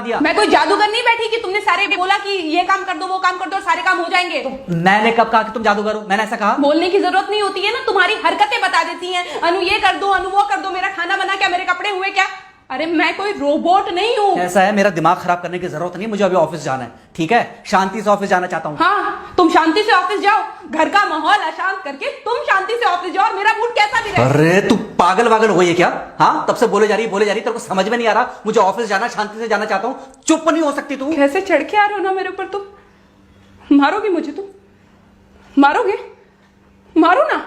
दिया। मैं कोई जादूगर नहीं बैठी कि तुमने सारे बोला कि ये काम कर दो वो काम कर दो और सारे काम हो जाएंगे। तो मैंने कब कहा कि तुम जादूगर हो? मैंने ऐसा कहा? बोलने की जरूरत नहीं होती है ना, तुम्हारी हरकतें बता देती हैं। अनु ये कर दो, अनु वो कर दो, मेरा खाना बना क्या, मेरे कपड़े हुए क्या। अरे मैं कोई रोबोट नहीं हूँ। ऐसा है, मेरा दिमाग खराब करने की जरूरत नहीं, मुझे अभी ऑफिस जाना है। ठीक है, शांति से ऑफिस जाना चाहता हूँ। हाँ, तुम शांति से ऑफिस जाओ, घर का माहौल अशांत करके तुम शांति से ऑफिस जाओ और मेरा मूड कैसा भी रहे। अरे तू पागल वागल हो ये क्या? हाँ, तब से बोले जा रही तेरे को समझ में नहीं आ रहा? मुझे ऑफिस जाना, शांति से जाना चाहता हूँ। चुप नहीं हो सकती तू? कैसे चढ़ के आ रहे हो ना मेरे ऊपर तुम। मारोगे मुझे तुम? मारोगे? मारो ना,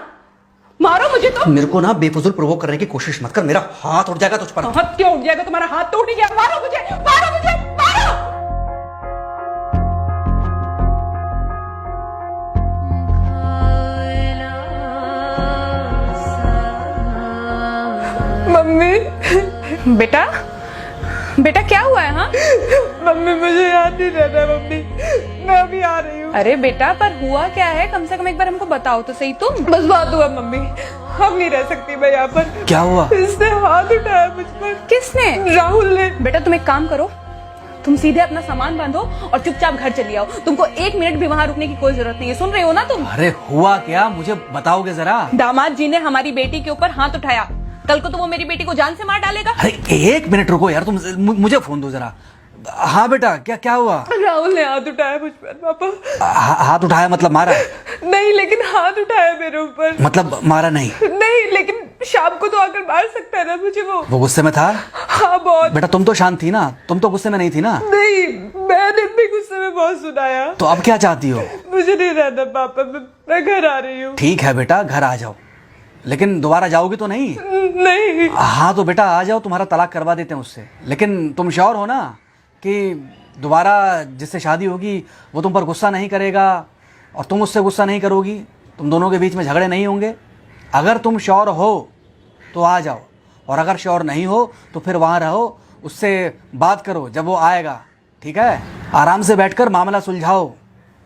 मारो मुझे तो। मेरे को ना बेफजूल प्रोवोक करने की कोशिश मत कर, मेरा हाथ उठ जाएगा तुझ पर। हाथ क्यों उठ जाएगा? तुम्हारा हाथ तो उठ गया। मारो मुझे, मारो मुझे, मारो। मम्मी। बेटा, बेटा क्या हुआ है? हाँ मम्मी मुझे याद नहीं रहता मम्मी, मैं अभी आ रही हूँ। अरे बेटा, पर हुआ क्या है? कम से कम एक बार हमको बताओ तो सही तुम। बस बात हुआ मम्मी, हम नहीं रह सकती मैं यहाँ पर। क्या हुआ? इसने हाथ उठाया मुझ पर। किसने? राहुल ने। बेटा तुम एक काम करो, तुम सीधे अपना सामान बांधो और चुपचाप घर चली आओ। तुमको 1 मिनट भी वहाँ रुकने की कोई जरूरत नहीं है। सुन रहे हो ना तुम? अरे हुआ क्या, मुझे बताओगे जरा? दामाद जी ने हमारी बेटी के ऊपर हाथ उठाया। कल को तो वो मेरी बेटी को जान से मार डालेगा। अरे 1 मिनट रुको यार, तुम मुझे फोन दो जरा। हाँ बेटा, क्या क्या हुआ? राहुल ने हाथ उठाया मुझ पर पापा। हाथ उठाया मतलब मारा? नहीं, लेकिन हाथ उठाया मेरे ऊपर। मतलब मारा नहीं? नहीं, लेकिन शाम को तो आकर मार सकता है ना मुझे वो गुस्से में था? हाँ बहुत। बेटा तुम तो शांत थी ना, तुम तो गुस्से में नहीं थी ना? नहीं, मैंने भी गुस्से में बहुत सुनाया। तो अब क्या चाहती हो? मुझे नहीं रहना पापा, मैं घर आ रही हूँ। ठीक है बेटा, घर आ जाओ, लेकिन दोबारा जाओगी तो नहीं? नहीं। हाँ तो बेटा आ जाओ, तुम्हारा तलाक करवा देते हैं उससे। लेकिन तुम श्योर हो ना कि दोबारा जिससे शादी होगी वो तुम पर गुस्सा नहीं करेगा और तुम उससे गुस्सा नहीं करोगी, तुम दोनों के बीच में झगड़े नहीं होंगे? अगर तुम श्योर हो तो आ जाओ, और अगर श्योर नहीं हो तो फिर वहाँ रहो, उससे बात करो जब वो आएगा। ठीक है, आराम से बैठकर मामला सुलझाओ,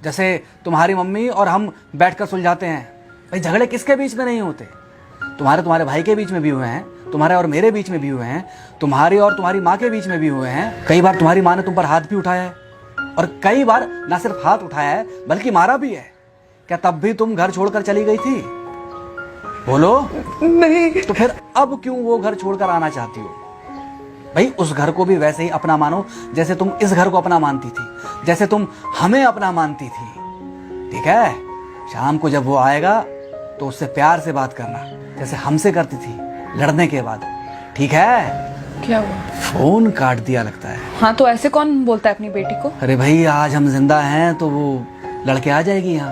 जैसे तुम्हारी मम्मी और हम बैठकर सुलझाते हैं। भाई झगड़े किसके बीच में नहीं होते? तुम्हारे भाई के बीच में भी हुए हैं, तुम्हारे और मेरे बीच में भी हुए हैं, तुम्हारी और तुम्हारी माँ के बीच में भी हुए हैं। कई बार तुम्हारी माँ ने तुम पर हाथ भी उठाया है, और कई बार ना सिर्फ हाथ उठाया है बल्कि मारा भी है। क्या तब भी तुम घर छोड़कर चली गई थी? बोलो। नहीं। तो फिर अब क्यों वो घर छोड़कर आना चाहती हो? भाई उस घर को भी वैसे ही अपना मानो जैसे तुम इस घर को अपना मानती थी, जैसे तुम हमें अपना मानती थी। ठीक है, शाम को जब वो आएगा तो उससे प्यार से बात करना, जैसे हमसे करती थी लड़ने के बाद। ठीक है? क्या हुआ? फोन काट दिया लगता है। हाँ तो ऐसे कौन बोलता है अपनी बेटी को? अरे भाई आज हम जिंदा हैं तो वो लड़के आ जाएगी यहाँ,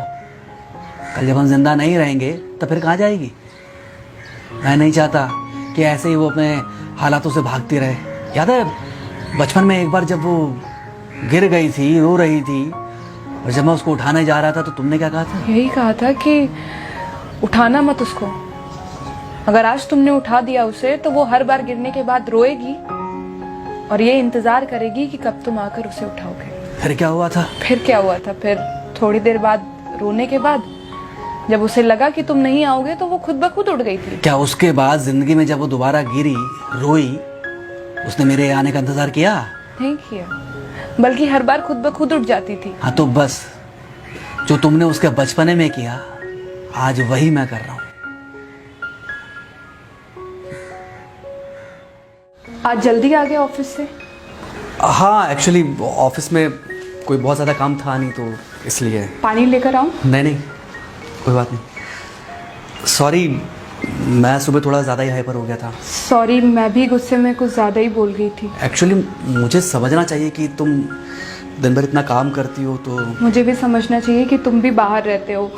कल जब हम जिंदा नहीं रहेंगे तो फिर कहाँ जाएगी? मैं नहीं चाहता कि ऐसे ही वो अपने हालातों से भागती रहे। याद है बचपन में एक बार जब वो गिर गई थी, रो रही थी, और जब मैं उसको उठाने जा रहा था तो तुमने क्या कहा था? यही कहा था कि उठाना मत उसको। अगर आज तुमने उठा दिया उसे तो वो हर बार गिरने के बाद रोएगी और ये इंतजार करेगी कि कब तुम आकर उसे उठाओगे। फिर क्या हुआ था? फिर क्या हुआ था? फिर थोड़ी देर बाद रोने के बाद जब उसे लगा कि तुम नहीं आओगे तो वो खुद ब खुद उठ गई थी। क्या उसके बाद जिंदगी में जब वो दोबारा गिरी, रोई, उसने मेरे आने का इंतजार किया? नहीं किया, बल्कि हर बार खुद ब खुद उठ जाती थी। हाँ तो बस जो तुमने उसके बचपने में किया आज वही मैं कर रहा हूँ। आज जल्दी आ गए ऑफिस से? हाँ एक्चुअली ऑफिस में कोई बहुत ज़्यादा काम था नहीं तो इसलिए। पानी लेकर आऊं? नहीं कोई बात नहीं, सॉरी मैं सुबह थोड़ा ज़्यादा ही हाइपर हो गया था। सॉरी, मैं भी गुस्से में कुछ ज़्यादा ही बोल गई थी। एक्चुअली मुझे समझना चाहिए कि तुम दिन भर इतना काम करती हो तो। मुझे भी समझना चाहिए कि तुम भी बाहर रहते हो,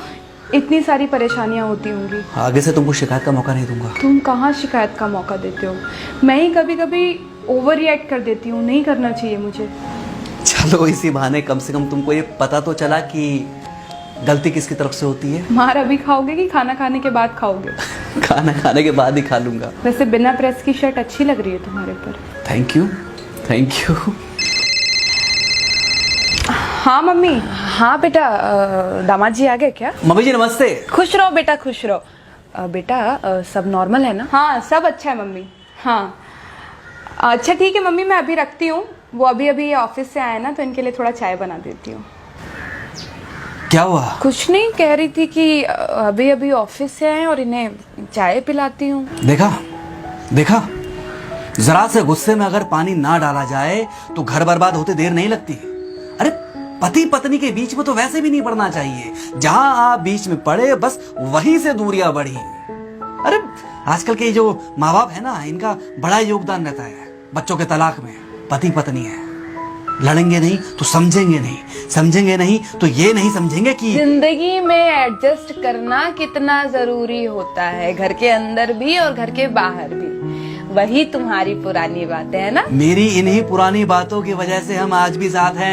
इतनी सारी परेशानियां होती होंगी। आगे से तुमको शिकायत का मौका नहीं दूंगा। तुम कहाँ शिकायत का मौका देते हो? मैं ही कभी कभी ओवर रिएक्ट कर देती हूँ, नहीं करना चाहिए मुझे। चलो इसी बहाने कम से कम तुमको ये पता तो चला कि गलती किसकी तरफ से होती है। मार अभी खाओगे कि खाना खाने के बाद खाओगे? खाना खाने के बाद ही खा लूंगा। वैसे बिना प्रेस की शर्ट अच्छी लग रही है तुम्हारे ऊपर। Thank you. हाँ मम्मी। हाँ बेटा, दामाद जी आ गए क्या? मम्मी जी नमस्ते। खुश रहो बेटा, खुश रहो। बेटा सब नॉर्मल है ना? हाँ सब अच्छा है मम्मी। हाँ अच्छा ठीक है मम्मी, मैं अभी रखती हूँ, वो अभी अभी ऑफिस से आए ना, तो इनके लिए थोड़ा चाय बना देती हूँ। क्या हुआ? कुछ नहीं, कह रही थी कि अभी अभी ऑफिस से आए और इन्हें चाय पिलाती हूँ। देखा देखा, जरा से गुस्से में अगर पानी ना डाला जाए तो घर बर्बाद होते देर नहीं लगती। अरे पति पत्नी के बीच में तो वैसे भी नहीं पड़ना चाहिए, जहां आप बीच में पड़े बस वहीं से दूरियां बढ़ी। अरे आजकल के जो माँ बाप है ना, इनका बड़ा योगदान रहता है बच्चों के तलाक में। पति पत्नी है, लड़ेंगे नहीं तो समझेंगे नहीं, समझेंगे नहीं तो ये नहीं समझेंगे कि जिंदगी में एडजस्ट करना कितना जरूरी होता है, घर के अंदर भी और घर के बाहर भी। वही तुम्हारी पुरानी बातें है ना। मेरी इन्हीं पुरानी बातों की वजह से हम आज भी साथ हैं।